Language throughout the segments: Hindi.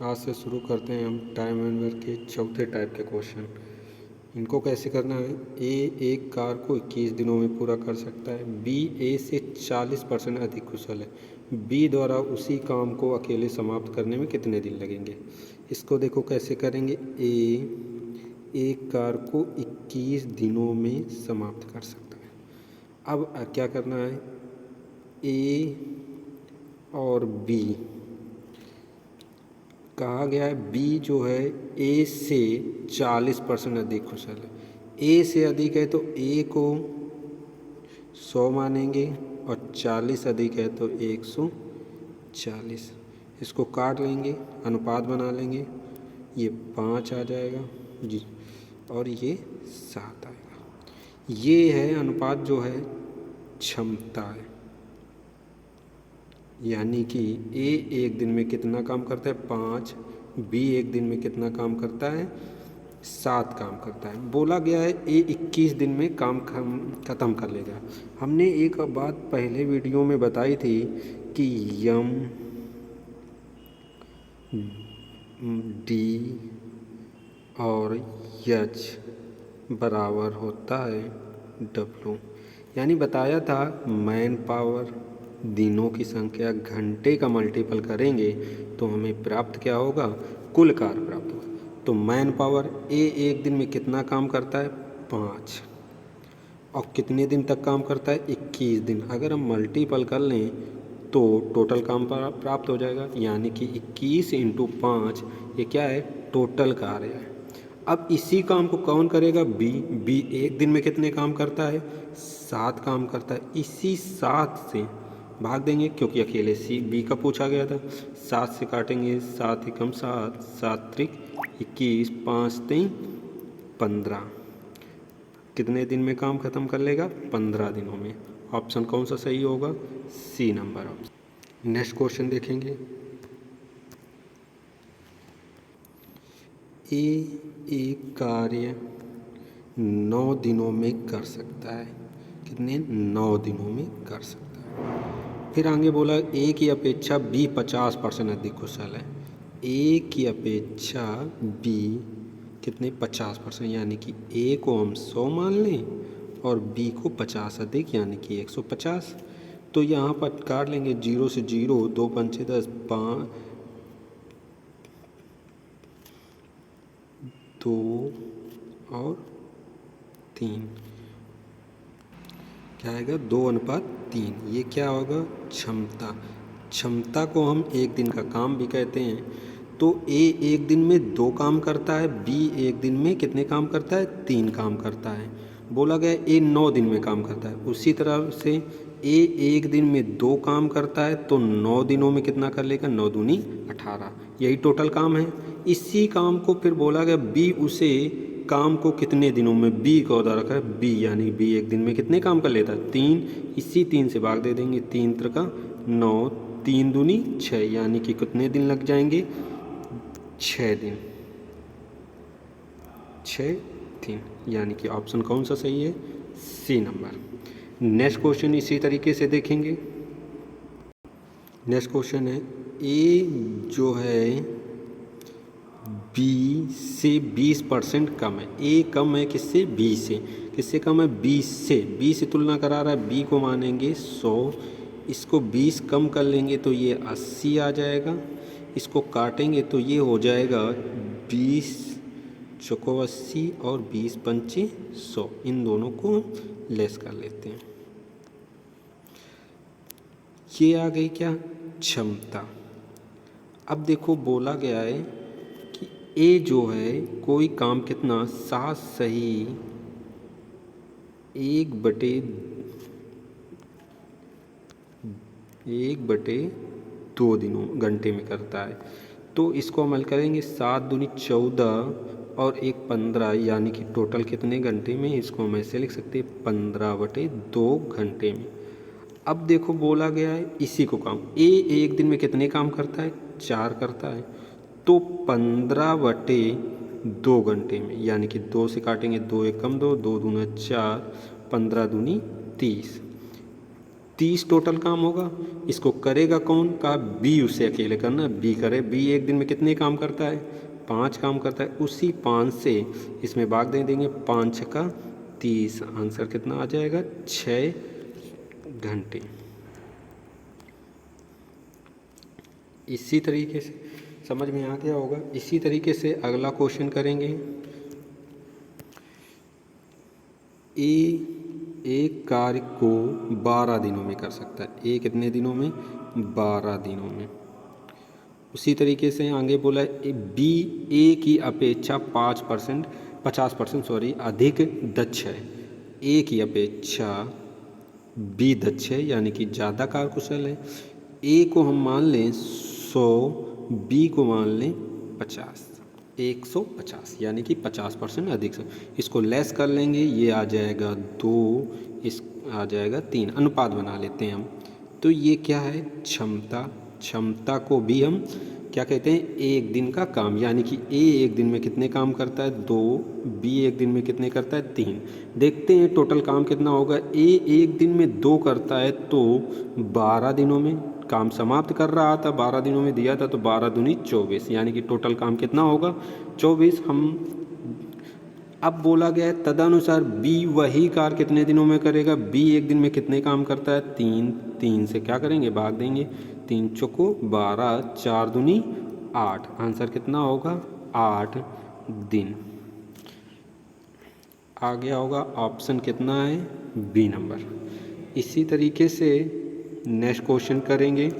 आज से शुरू करते हैं हम टाइम मैनेजर के चौथे टाइप के क्वेश्चन। इनको कैसे करना है। ए एक कार को 21 दिनों में पूरा कर सकता है। बी ए से 40% अधिक कुशल है। बी द्वारा उसी काम को अकेले समाप्त करने में कितने दिन लगेंगे। इसको देखो कैसे करेंगे। ए एक कार को 21 दिनों में समाप्त कर सकता है। अब क्या करना है। ए और बी कहा गया है बी जो है ए से 40% अधिक कुशल है। ए से अधिक है तो ए को 100 मानेंगे और 40 अधिक है तो 140। इसको काट लेंगे, अनुपात बना लेंगे। ये 5 आ जाएगा जी और ये 7 आएगा। ये है अनुपात जो है क्षमता है, यानी कि ए एक दिन में कितना काम करता है 5, बी एक दिन में कितना काम करता है 7 काम करता है। बोला गया है ए 21 दिन में काम ख़त्म कर लेगा। हमने एक बात पहले वीडियो में बताई थी कि यम डी और एच बराबर होता है डब्लू, यानी बताया था मैन पावर दिनों की संख्या घंटे का मल्टीपल करेंगे तो हमें प्राप्त क्या होगा, कुल कार्य प्राप्त होगा। तो मैन पावर ए एक दिन में कितना काम करता है 5 और कितने दिन तक काम करता है 21 दिन। अगर हम मल्टीपल कर लें तो टोटल काम प्राप्त हो जाएगा, यानी कि 21 × 5 ये क्या है टोटल कार्य है। अब इसी काम को कौन करेगा बी एक दिन में कितने काम करता है 7 काम करता है। इसी 7 से भाग देंगे क्योंकि अकेले बी का पूछा गया था। 7 से काटेंगे 7 एकम 7, 7 त्रिक 21, 5 3 15। कितने दिन में काम खत्म कर लेगा 15 दिनों में। ऑप्शन कौन सा सही होगा, C number option. Next question देखेंगे। ए एक कार्य 9 दिनों में कर सकता है। कितने 9 दिनों में कर सकता है। फिर आगे बोला ए की अपेक्षा बी 50% अधिक कुशल है। ए की अपेक्षा बी कितने 50%, यानी कि ए को हम 100 मान लें और बी को 50 अधिक यानी कि 150। तो यहाँ पर काट लेंगे 0 से 0, 2 पंचे 10, 5 2 और 3 क्या आएगा 2:3। ये क्या होगा क्षमता। क्षमता को हम एक दिन का काम भी कहते हैं। तो ए एक दिन में 2 काम करता है, बी एक दिन में कितने काम करता है 3 काम करता है। बोला गया ए 9 दिन में काम करता है। उसी तरह से ए एक दिन में 2 काम करता है तो 9 दिनों में कितना कर लेगा 9 दूनी 18। यही टोटल काम है। इसी काम को फिर बोला गया बी उसे काम को कितने दिनों में, बी का उदाहरण रखा है बी, यानी बी एक दिन में कितने काम कर लेता है 3। इसी 3 से भाग दे देंगे, 3 त्रिका 9, 3 दूनी 6, यानी कि कितने दिन लग जाएंगे 6 दिन, 6 दिन, यानी कि ऑप्शन कौन सा सही है, सी नंबर। नेक्स्ट क्वेश्चन इसी तरीके से देखेंगे। नेक्स्ट क्वेश्चन है ए जो है बी से 20% कम है। ए कम है किससे, बी से। किससे कम है 20 से। बी से तुलना करा रहा है, बी को मानेंगे 100। इसको 20 कम कर लेंगे तो ये 80 आ जाएगा। इसको काटेंगे तो ये हो जाएगा 20 चौको 80 और 20 पंचे 100। इन दोनों को लेस कर लेते हैं। ये आ गई क्या क्षमता। अब देखो बोला गया है कि ए जो है कोई काम कितना 7 सही 1/2 दिनों घंटे में करता है। तो इसको अमल करेंगे 7 दूनी 14 और 1 15, यानी कि टोटल कितने घंटे में। इसको हम ऐसे लिख सकते हैं 15/2 घंटे में। अब देखो बोला गया है इसी को काम ए एक दिन में कितने काम करता है 4 करता है। तो 15/2 घंटे में, यानी कि 2 से काटेंगे 2 एकम 2, 2 दूना 4, 15 दूनी 30। 30 टोटल काम होगा। इसको करेगा कौन? कहा बी उसे अकेले करना, बी करे। बी एक दिन में कितने काम करता है? 5 काम करता है। उसी 5 से इसमें भाग दे देंगे, 5 छक्का 30। आंसर कितना आ जाएगा? 6 घंटे। इसी तरीके से समझ में आ गया होगा। इसी तरीके से अगला क्वेश्चन करेंगे। एक कार्य को 12 दिनों में कर सकता है। कितने दिनों में? 12 दिनों में। उसी तरीके से आगे बोला है बी ए की अपेक्षा 50% अधिक दक्ष है। ए की अपेक्षा बी दक्ष है, यानी कि ज़्यादा कार्यकुशल है। ए को हम मान लें 100, बी को मान लें 50, 150, यानी कि 50% अधिक से। इसको लेस कर लेंगे, ये आ जाएगा 2, इस आ जाएगा 3। अनुपात बना लेते हैं हम। तो ये क्या है? क्षमता को भी हम क्या कहते हैं? एक दिन का काम, यानी कि ए एक दिन में कितने काम करता है? 2। बी एक दिन में कितने करता है? 3। देखते हैं टोटल काम कितना होगा। ए एक दिन में 2 करता है, तो 12 दिनों में काम समाप्त कर रहा था। 12 दिनों में दिया था, तो 12 दूनी 24, यानी कि टोटल काम कितना होगा? 24। हम अब बोला गया है तदनुसार बी वही कार्य कितने दिनों में करेगा? बी एक दिन में कितने काम करता है? 3। 3 से क्या करेंगे? भाग देंगे। 3 चौको 12, 4 दूनी 8। आंसर कितना होगा? 8 दिन। आ गया होगा। ऑप्शन कितना है? B number. इसी तरीके से नेक्स्ट क्वेश्चन करेंगे।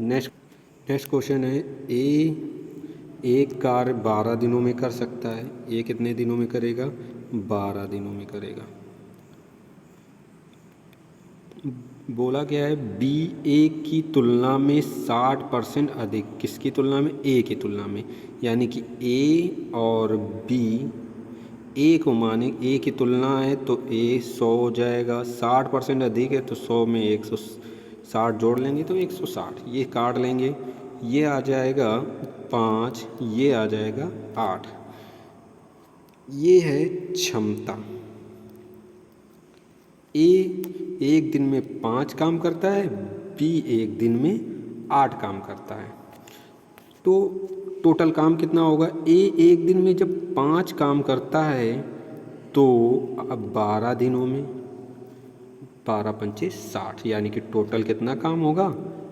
नेक्स्ट क्वेश्चन है एक कार्य 12 दिनों में कर सकता है। ये कितने दिनों में करेगा? 12 दिनों में करेगा। बोला गया है बी ए की तुलना में 60% अधिक। किसकी तुलना में? ए की तुलना में, यानी कि ए और बी। ए को माने ए की तुलना है तो ए 100 हो जाएगा। 60% अधिक है तो 100 में 160 जोड़ लेंगे तो 160। ये काट लेंगे, ये आ जाएगा 5, ये आ जाएगा 8। ये है क्षमता। ए एक दिन में 5 काम करता है, बी एक दिन में 8 काम करता है। तो टोटल काम कितना होगा? ए एक दिन में जब 5 काम करता है तो अब 12 दिनों में 12 पंचे 60, यानी कि टोटल कितना काम होगा?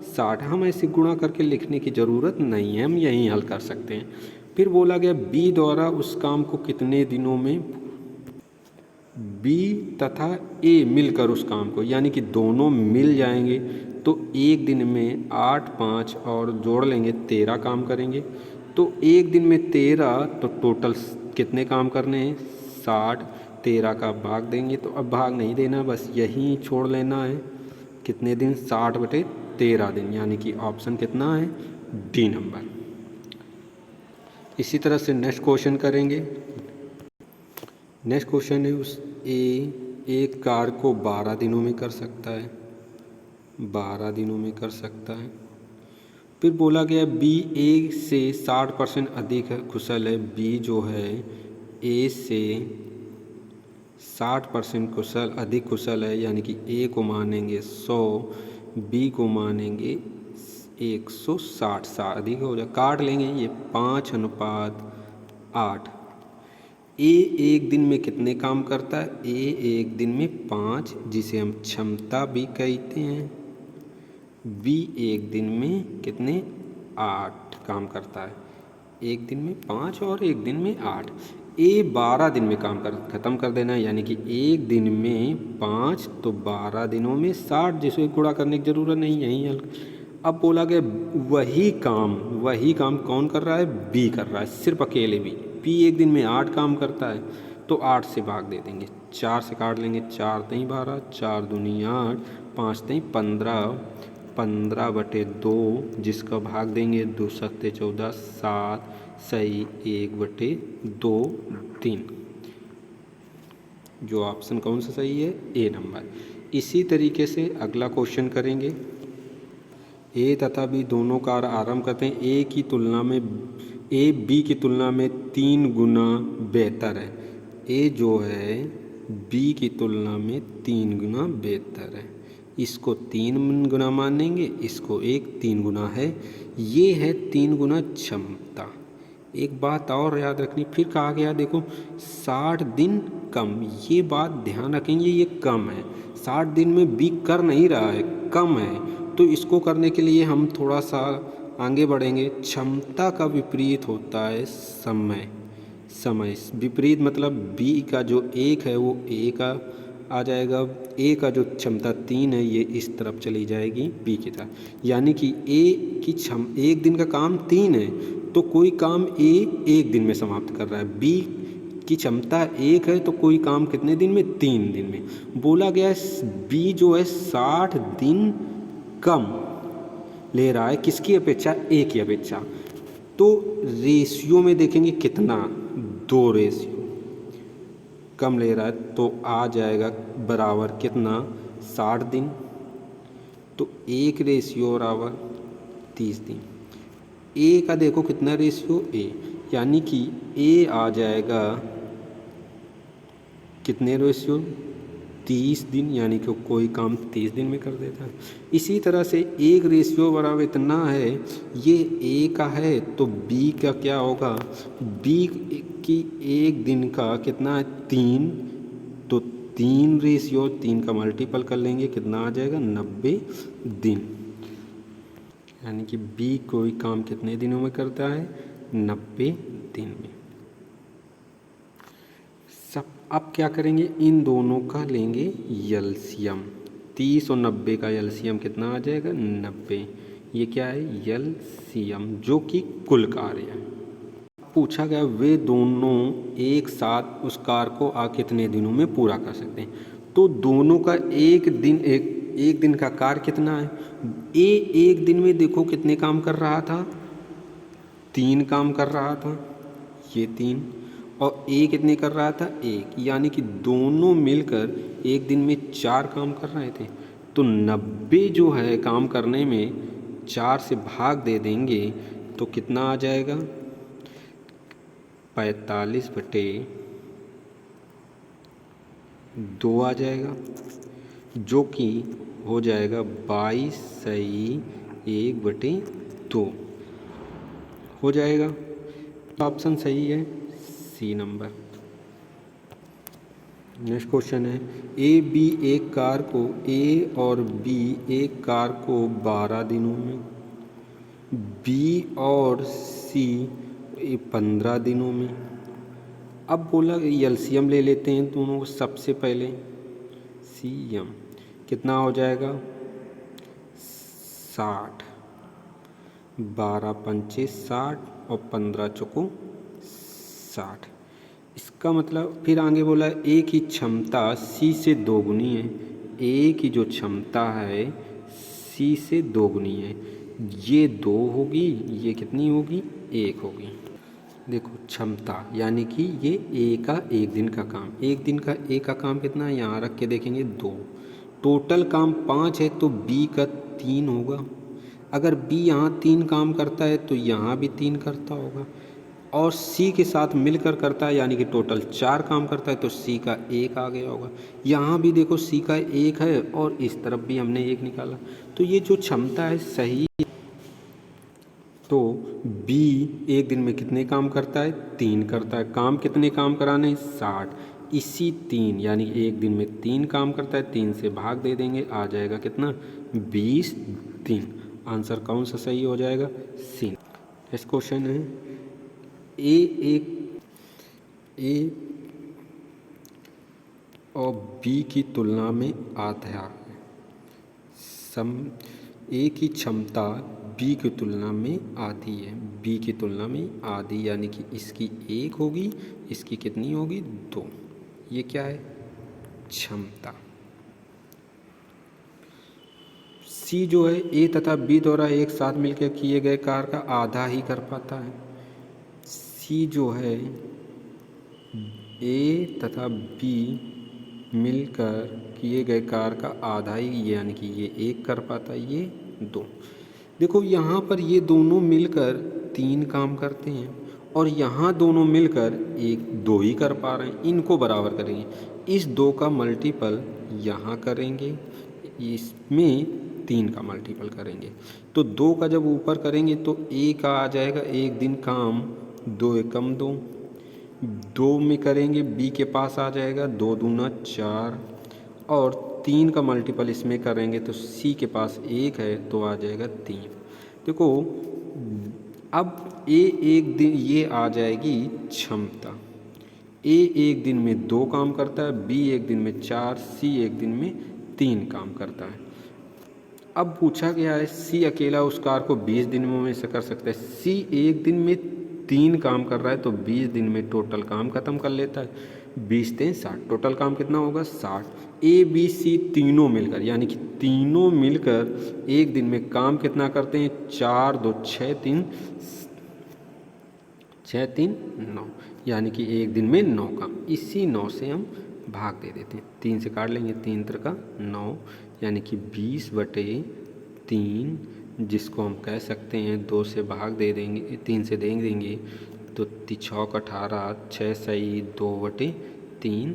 60। हम ऐसे गुणा करके लिखने की ज़रूरत नहीं है, हम यहीं हल कर सकते हैं। फिर बोला गया बी द्वारा उस काम को कितने दिनों में? बी तथा ए मिलकर उस काम को, यानी कि दोनों मिल जाएंगे तो एक दिन में 8, 5 और जोड़ लेंगे 13 काम करेंगे। तो एक दिन में 13, तो टोटल कितने काम करने हैं? 60। 13 का भाग देंगे, तो अब भाग नहीं देना, बस यहीं छोड़ लेना है। कितने दिन? 60/13 दिन, यानी कि ऑप्शन कितना है? D number. इसी तरह से नेक्स्ट क्वेश्चन करेंगे। नेक्स्ट क्वेश्चन है एक कार्य को 12 दिनों में कर सकता है। 12 दिनों में कर सकता है। फिर बोला गया बी ए से 60% अधिक कुशल है। बी जो है ए से 60% अधिक कुशल है, यानी कि ए को मानेंगे 100, बी को मानेंगे 160। अधिक हो जाए, काट लेंगे, ये 5:8। ए एक दिन में कितने काम करता है? ए एक दिन में 5, जिसे हम क्षमता भी कहते हैं। बी एक दिन में कितने? 8 काम करता है। एक दिन में 5 और एक दिन में 8। ए 12 दिन में काम ख़त्म कर देना है, यानी कि एक दिन में 5 तो 12 दिनों में 60, जिसे गुणा करने की ज़रूरत नहीं, यहीं हल। अब बोला गया वही काम कौन कर रहा है? बी कर रहा है, सिर्फ अकेले बी एक दिन में 8 काम करता है, तो 8 से भाग दे देंगे, 4 से काट लेंगे, 4 3 12, 4 दूनी 8, 5 3 15, 15/2, जिसका भाग देंगे 2 7 14, 7 सही 1/2 3। जो ऑप्शन कौन सा सही है? ए नंबर। इसी तरीके से अगला क्वेश्चन करेंगे। ए तथा बी दोनों कार्य आरंभ करते हैं। ए बी की तुलना में 3 गुना बेहतर है। ए जो है बी की तुलना में 3 गुना बेहतर है। इसको 3 गुना मानेंगे, इसको 1 3 गुना है, ये है 3 गुना क्षमता। एक बात और याद रखनी, फिर कहा गया देखो 60 दिन कम, ये बात ध्यान रखेंगे, ये कम है, 60 दिन में बी कर नहीं रहा है, कम है। तो इसको करने के लिए हम थोड़ा सा आगे बढ़ेंगे। क्षमता का विपरीत होता है समय। समय विपरीत मतलब बी का जो 1 है वो ए का आ जाएगा, ए का जो क्षमता 3 है ये इस तरफ चली जाएगी बी की तरफ। यानी कि ए की एक दिन का काम 3 है, तो कोई काम ए 1 दिन में समाप्त कर रहा है। बी की क्षमता 1 है, तो कोई काम कितने दिन में? 3 दिन में। बोला गया है बी जो है 60 दिन कम ले रहा है, किसकी अपेक्षा? ए की अपेक्षा। तो रेशियो में देखेंगे कितना, 2 रेशियो कम ले रहा है, तो आ जाएगा बराबर कितना, 60 दिन। तो 1 रेशियो बराबर 30 दिन। ए का देखो कितना रेशियो, ए, यानी कि ए आ जाएगा कितने रेशियो, 30 दिन, यानी कि कोई काम 30 दिन में कर देता है। इसी तरह से 1 रेशियो बराबर इतना है, ये ए का है, तो बी का क्या होगा, बी की 1 दिन का कितना है, 3, तो 3 रेशियो 3 का मल्टीपल कर लेंगे, कितना आ जाएगा, 90 दिन। यानी कि बी कोई काम कितने दिनों में करता है, 90 दिन में। सब अब क्या करेंगे, इन दोनों का लेंगे एलसीएम। 30 और 90 का एलसीएम कितना आ जाएगा, 90। ये क्या है, एलसीएम, जो कि कुल कार्य है। पूछा गया वे दोनों एक साथ उस कार्य को कितने दिनों में पूरा कर सकते हैं। तो दोनों का एक दिन का कार्य कितना है। ए 1 दिन में देखो कितने काम कर रहा था, 3 काम कर रहा था, ये 3, और ए कितने कर रहा था, 1, यानी कि दोनों मिलकर 1 दिन में 4 काम कर रहे थे। तो 90 जो है काम करने में 4 से भाग दे देंगे तो कितना आ जाएगा, 45/2 आ जाएगा, जो कि हो जाएगा 22 सही 1/2 हो जाएगा। ऑप्शन सही है, सी नंबर। नेक्स्ट क्वेश्चन है, ए बी एक कार को, ए और बी एक कार को 12 दिनों में, बी और सी 15 दिनों में। अब बोला एलसीएम ले लेते हैं दोनों को। सबसे पहले सीएम कितना हो जाएगा, 60, 12 पंचे 60 और 15 चौको 60। इसका मतलब फिर आगे बोला ए की क्षमता सी से 2 गुनी है। ए की जो क्षमता है सी से 2 गुनी है, ये 2 होगी, ये कितनी होगी, 1 होगी। देखो क्षमता यानी कि ये ए का 1 दिन का काम, 1 दिन का ए का काम कितना है, यहाँ रख के देखेंगे 2, टोटल काम 5 है, तो बी का 3 होगा। अगर बी यहाँ 3 काम करता है तो यहाँ भी 3 करता होगा, और सी के साथ मिलकर करता है, यानी कि टोटल 4 काम करता है, तो सी का 1 आ गया होगा। यहाँ भी देखो सी का 1 है और इस तरफ भी हमने 1 निकाला, तो ये जो क्षमता है सही। तो बी 1 दिन में कितने काम करता है, 3 करता है। काम कितने काम कराने, 60, इसी 3 यानी 1 दिन में 3 काम करता है, 3 से भाग दे देंगे, आ जाएगा कितना, 20 दिन। आंसर कौन सा सही हो जाएगा, सी। नेक्स्ट क्वेश्चन है, ए और बी की तुलना में आधा है। ए की क्षमता बी की तुलना में आधी है, बी की तुलना में आधी, यानी कि इसकी 1 होगी, इसकी कितनी होगी, 2। ये क्या है, क्षमता। सी जो है ए तथा बी द्वारा एक साथ मिलकर किए गए कार्य का आधा ही कर पाता है। सी जो है ए तथा बी मिलकर किए गए कार्य का आधा ही, यानी कि ये 1 कर पाता है, ये 2। देखो यहाँ पर ये दोनों मिलकर 3 काम करते हैं, और यहाँ दोनों मिलकर 2 ही कर पा रहे हैं। इनको बराबर करेंगे, इस 2 का मल्टीपल यहाँ करेंगे, इसमें 3 का मल्टीपल करेंगे तो 2 का जब ऊपर करेंगे तो ए का आ जाएगा 1 दिन काम, 2 एकम 2, 2 में करेंगे बी के पास आ जाएगा 2 दूना 4 और 3 का मल्टीपल इसमें करेंगे तो सी के पास 1 है तो आ जाएगा 3। देखो अब ए एक दिन ये आ जाएगी क्षमता, ए एक दिन में 2 काम करता है, बी एक दिन में 4, सी एक दिन में 3 काम करता है। अब पूछा गया है सी अकेला उस कार को 20 दिनों में से कर सकता है। सी एक दिन में 3 काम कर रहा है तो 20 दिन में टोटल काम ख़त्म कर लेता है। 20 3 60, टोटल काम कितना होगा 60। ए बी सी तीनों मिलकर यानी कि तीनों मिलकर एक दिन में काम कितना करते हैं 4 2 6 3 6 3 9 यानी कि एक दिन में 9 काम। इसी 9 से हम भाग दे देते हैं, 3 से काट लेंगे, 3 त्रिक 9 यानी कि 20/3 जिसको हम कह सकते हैं 2 से भाग दे देंगे, 3 से दे देंगे तो 6 18 6 सही 2/3